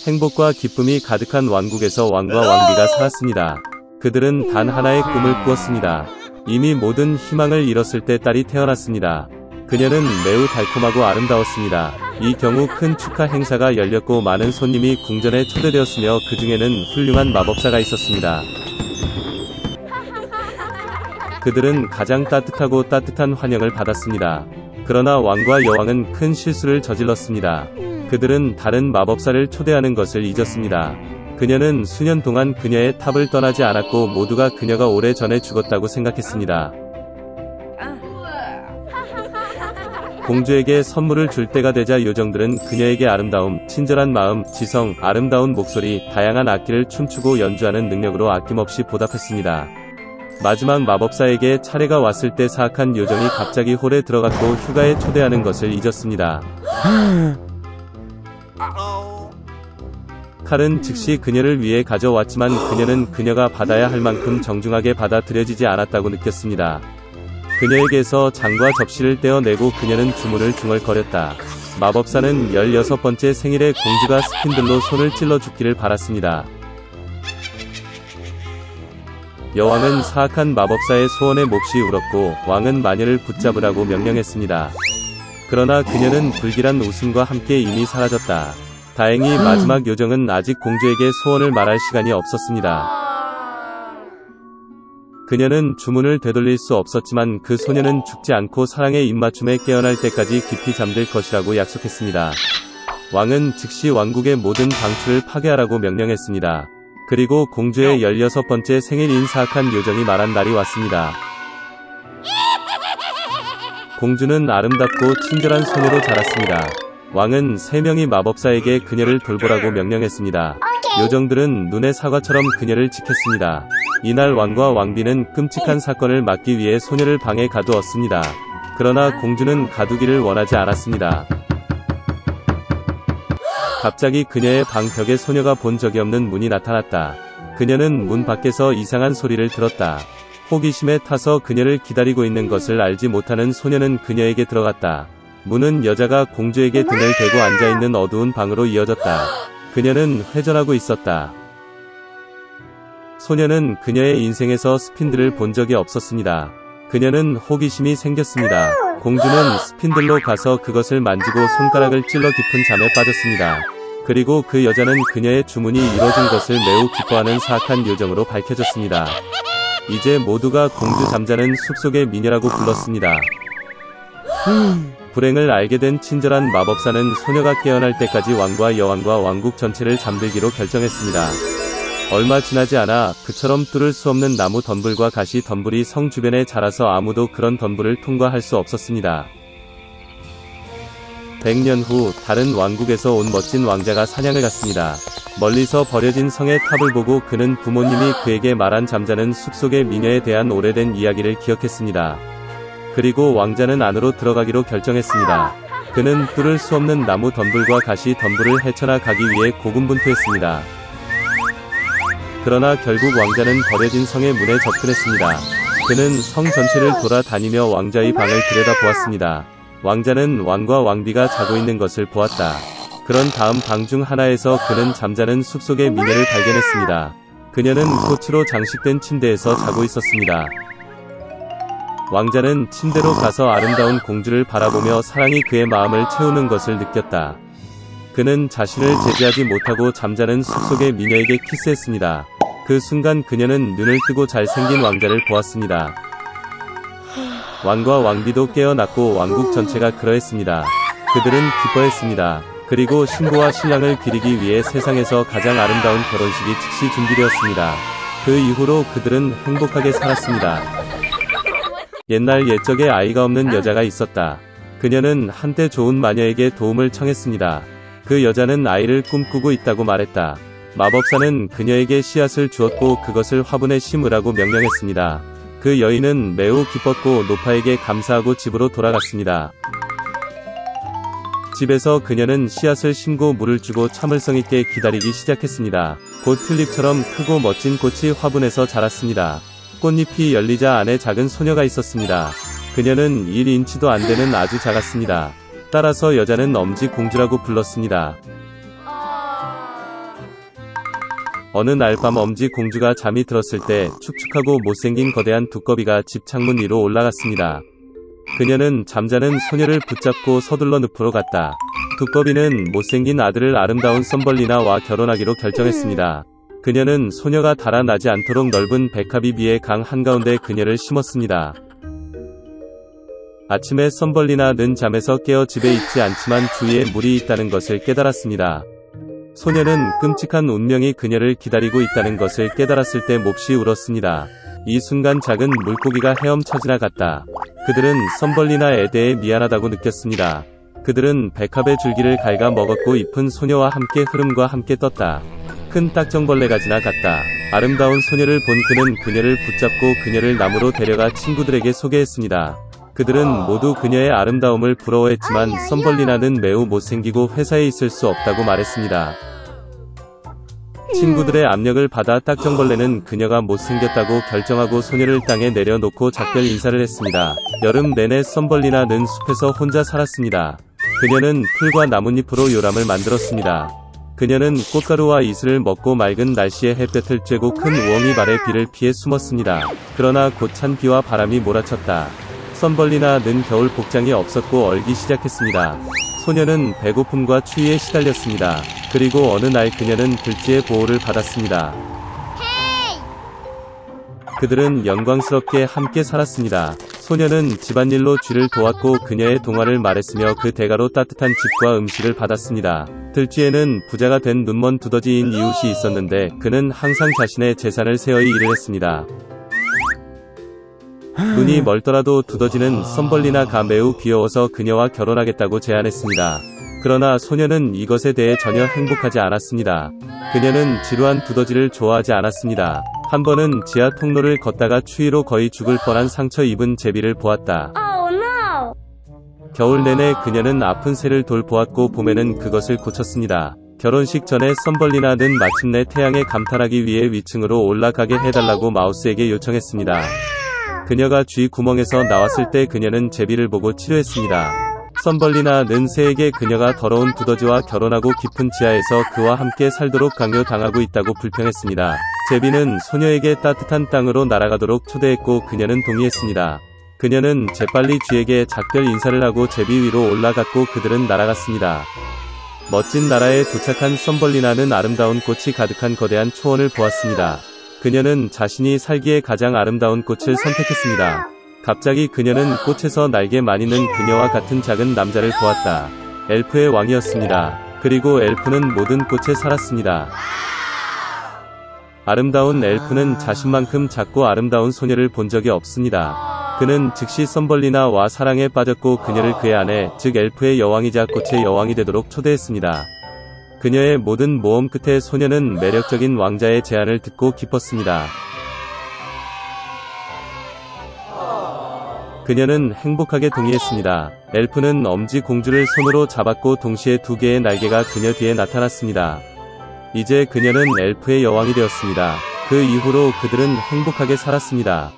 행복과 기쁨이 가득한 왕국에서 왕과 왕비가 살았습니다. 그들은 단 하나의 꿈을 꾸었습니다. 이미 모든 희망을 잃었을 때 딸이 태어났습니다. 그녀는 매우 달콤하고 아름다웠습니다. 이 경우 큰 축하 행사가 열렸고 많은 손님이 궁전에 초대되었으며 그 중에는 훌륭한 마법사가 있었습니다. 그들은 가장 따뜻하고 따뜻한 환영을 받았습니다. 그러나 왕과 여왕은 큰 실수를 저질렀습니다. 그들은 다른 마법사를 초대하는 것을 잊었습니다. 그녀는 수년 동안 그녀의 탑을 떠나지 않았고 모두가 그녀가 오래전에 죽었다고 생각했습니다. 공주에게 선물을 줄 때가 되자 요정들은 그녀에게 아름다움, 친절한 마음, 지성, 아름다운 목소리, 다양한 악기를 춤추고 연주하는 능력으로 아낌없이 보답했습니다. 마지막 마법사에게 차례가 왔을 때 사악한 요정이 갑자기 홀에 들어갔고 휴가에 초대하는 것을 잊었습니다. 칼은 즉시 그녀를 위해 가져왔지만 그녀는 그녀가 받아야 할 만큼 정중하게 받아들여지지 않았다고 느꼈습니다. 그녀에게서 장과 접시를 떼어내고 그녀는 주문을 중얼거렸다. 마법사는 16번째 생일에 공주가 스핀들로 손을 찔러 죽기를 바랐습니다. 여왕은 사악한 마법사의 소원에 몹시 울었고 왕은 마녀를 붙잡으라고 명령했습니다. 그러나 그녀는 불길한 웃음과 함께 이미 사라졌다. 다행히 마지막 요정은 아직 공주에게 소원을 말할 시간이 없었습니다. 그녀는 주문을 되돌릴 수 없었지만 그 소녀는 죽지 않고 사랑의 입맞춤에 깨어날 때까지 깊이 잠들 것이라고 약속했습니다. 왕은 즉시 왕국의 모든 방출을 파괴하라고 명령했습니다. 그리고 공주의 16번째 생일인 사악한 요정이 말한 날이 왔습니다. 공주는 아름답고 친절한 소녀로 자랐습니다. 왕은 3명의 마법사에게 그녀를 돌보라고 명령했습니다. 요정들은 눈의 사과처럼 그녀를 지켰습니다. 이날 왕과 왕비는 끔찍한 사건을 막기 위해 소녀를 방에 가두었습니다. 그러나 공주는 가두기를 원하지 않았습니다. 갑자기 그녀의 방 벽에 소녀가 본 적이 없는 문이 나타났다. 그녀는 문 밖에서 이상한 소리를 들었다. 호기심에 타서 그녀를 기다리고 있는 것을 알지 못하는 소녀는 그녀에게 들어갔다. 문은 여자가 공주에게 등을 대고 앉아있는 어두운 방으로 이어졌다. 그녀는 회전하고 있었다. 소녀는 그녀의 인생에서 스핀들을 본 적이 없었습니다. 그녀는 호기심이 생겼습니다. 공주는 스핀들로 가서 그것을 만지고 손가락을 찔러 깊은 잠에 빠졌습니다. 그리고 그 여자는 그녀의 주문이 이뤄진 것을 매우 기뻐하는 사악한 요정으로 밝혀졌습니다. 이제 모두가 공주 잠자는 숲속의 미녀라고 불렀습니다. 불행을 알게 된 친절한 마법사는 소녀가 깨어날 때까지 왕과 여왕과 왕국 전체를 잠들기로 결정했습니다. 얼마 지나지 않아 그처럼 뚫을 수 없는 나무 덤불과 가시 덤불이 성 주변에 자라서 아무도 그런 덤불을 통과할 수 없었습니다. 100년 후 다른 왕국에서 온 멋진 왕자가 사냥을 갔습니다. 멀리서 버려진 성의 탑을 보고 그는 부모님이 그에게 말한 잠자는 숲속의 미녀에 대한 오래된 이야기를 기억했습니다. 그리고 왕자는 안으로 들어가기로 결정했습니다. 그는 뚫을 수 없는 나무 덤불과 가시 덤불을 헤쳐나 가기 위해 고군분투했습니다. 그러나 결국 왕자는 버려진 성의 문에 접근했습니다. 그는 성 전체를 돌아다니며 왕자의 방을 들여다보았습니다. 왕자는 왕과 왕비가 자고 있는 것을 보았다. 그런 다음 방 중 하나에서 그는 잠자는 숲속의 미녀를 발견했습니다. 그녀는 꽃으로 장식된 침대에서 자고 있었습니다. 왕자는 침대로 가서 아름다운 공주를 바라보며 사랑이 그의 마음을 채우는 것을 느꼈다. 그는 자신을 제지하지 못하고 잠자는 숲속의 미녀에게 키스했습니다. 그 순간 그녀는 눈을 뜨고 잘생긴 왕자를 보았습니다. 왕과 왕비도 깨어났고 왕국 전체가 그러했습니다. 그들은 기뻐했습니다. 그리고 신부와 신랑을 기리기 위해 세상에서 가장 아름다운 결혼식이 즉시 준비되었습니다. 그 이후로 그들은 행복하게 살았습니다. 옛날 옛적에 아이가 없는 여자가 있었다. 그녀는 한때 좋은 마녀에게 도움을 청했습니다. 그 여자는 아이를 꿈꾸고 있다고 말했다. 마법사는 그녀에게 씨앗을 주었고 그것을 화분에 심으라고 명령했습니다. 그 여인은 매우 기뻤고 노파에게 감사하고 집으로 돌아갔습니다. 집에서 그녀는 씨앗을 심고 물을 주고 참을성 있게 기다리기 시작했습니다. 곧 튤립처럼 크고 멋진 꽃이 화분에서 자랐습니다. 꽃잎이 열리자 안에 작은 소녀가 있었습니다. 그녀는 1인치도 안 되는 아주 작았습니다. 따라서 여자는 엄지 공주라고 불렀습니다. 어느 날 밤 엄지 공주가 잠이 들었을 때 축축하고 못생긴 거대한 두꺼비가 집 창문 위로 올라갔습니다. 그녀는 잠자는 소녀를 붙잡고 서둘러 늪으로 갔다. 두꺼비는 못생긴 아들을 아름다운 썸벌리나와 결혼하기로 결정했습니다. 그녀는 소녀가 달아나지 않도록 넓은 백합이 위에 강 한가운데 그녀를 심었습니다. 아침에 썸벌리나는 잠에서 깨어 집에 있지 않지만 주위에 물이 있다는 것을 깨달았습니다. 소녀는 끔찍한 운명이 그녀를 기다리고 있다는 것을 깨달았을 때 몹시 울었습니다. 이 순간 작은 물고기가 헤엄쳐 지나갔다. 그들은 썸벌리나에 대해 미안하다고 느꼈습니다. 그들은 백합의 줄기를 갉아 먹었고 잎은 소녀와 함께 흐름과 함께 떴다. 큰 딱정벌레가 지나갔다. 아름다운 소녀를 본 그는 그녀를 붙잡고 그녀를 나무로 데려가 친구들에게 소개했습니다. 그들은 모두 그녀의 아름다움을 부러워했지만 썸벌리나는 매우 못생기고 회사에 있을 수 없다고 말했습니다. 친구들의 압력을 받아 딱정벌레는 그녀가 못생겼다고 결정하고 소녀를 땅에 내려놓고 작별 인사를 했습니다. 여름 내내 썸벌리나는 숲에서 혼자 살았습니다. 그녀는 풀과 나뭇잎으로 요람을 만들었습니다. 그녀는 꽃가루와 이슬을 먹고 맑은 날씨에 햇볕을 쬐고 큰 우엉이 발에 비를 피해 숨었습니다. 그러나 곧 찬 비와 바람이 몰아쳤다. 썸벌리나는 겨울 복장이 없었고 얼기 시작했습니다. 소녀는 배고픔과 추위에 시달렸습니다. 그리고 어느 날 그녀는 들쥐의 보호를 받았습니다. 그들은 영광스럽게 함께 살았습니다. 소녀는 집안일로 쥐를 도왔고 그녀의 동화를 말했으며 그 대가로 따뜻한 집과 음식을 받았습니다. 들쥐에는 부자가 된 눈먼 두더지인 이웃이 있었는데 그는 항상 자신의 재산을 세어이 일을 했습니다. 눈이 멀더라도 두더지는 썸벌리나가 매우 귀여워서 그녀와 결혼하겠다고 제안했습니다. 그러나 소녀는 이것에 대해 전혀 행복하지 않았습니다. 그녀는 지루한 두더지를 좋아하지 않았습니다. 한 번은 지하 통로를 걷다가 추위로 거의 죽을 뻔한 상처 입은 제비를 보았다. 겨울 내내 그녀는 아픈 새를 돌보았고 봄에는 그것을 고쳤습니다. 결혼식 전에 썸벌리나는 마침내 태양에 감탄하기 위해 위층으로 올라가게 해달라고 마우스에게 요청했습니다. 그녀가 쥐 구멍에서 나왔을 때 그녀는 제비를 보고 치료했습니다. 썸벌리나는 새에게 그녀가 더러운 두더지와 결혼하고 깊은 지하에서 그와 함께 살도록 강요당하고 있다고 불평했습니다. 제비는 소녀에게 따뜻한 땅으로 날아가도록 초대했고 그녀는 동의했습니다. 그녀는 재빨리 쥐에게 작별 인사를 하고 제비 위로 올라갔고 그들은 날아갔습니다. 멋진 나라에 도착한 썸벌리나는 아름다운 꽃이 가득한 거대한 초원을 보았습니다. 그녀는 자신이 살기에 가장 아름다운 꽃을 선택했습니다. 갑자기 그녀는 꽃에서 날개 마니는 그녀와 같은 작은 남자를 보았다. 엘프의 왕이었습니다. 그리고 엘프는 모든 꽃에 살았습니다. 아름다운 엘프는 자신만큼 작고 아름다운 소녀를 본 적이 없습니다. 그는 즉시 썸벌리나와 사랑에 빠졌고 그녀를 그의 아내, 즉 엘프의 여왕이자 꽃의 여왕이 되도록 초대했습니다. 그녀의 모든 모험 끝에 소녀는 매력적인 왕자의 제안을 듣고 기뻤습니다. 그녀는 행복하게 동의했습니다. 엘프는 엄지 공주를 손으로 잡았고 동시에 두 개의 날개가 그녀 뒤에 나타났습니다. 이제 그녀는 엘프의 여왕이 되었습니다. 그 이후로 그들은 행복하게 살았습니다.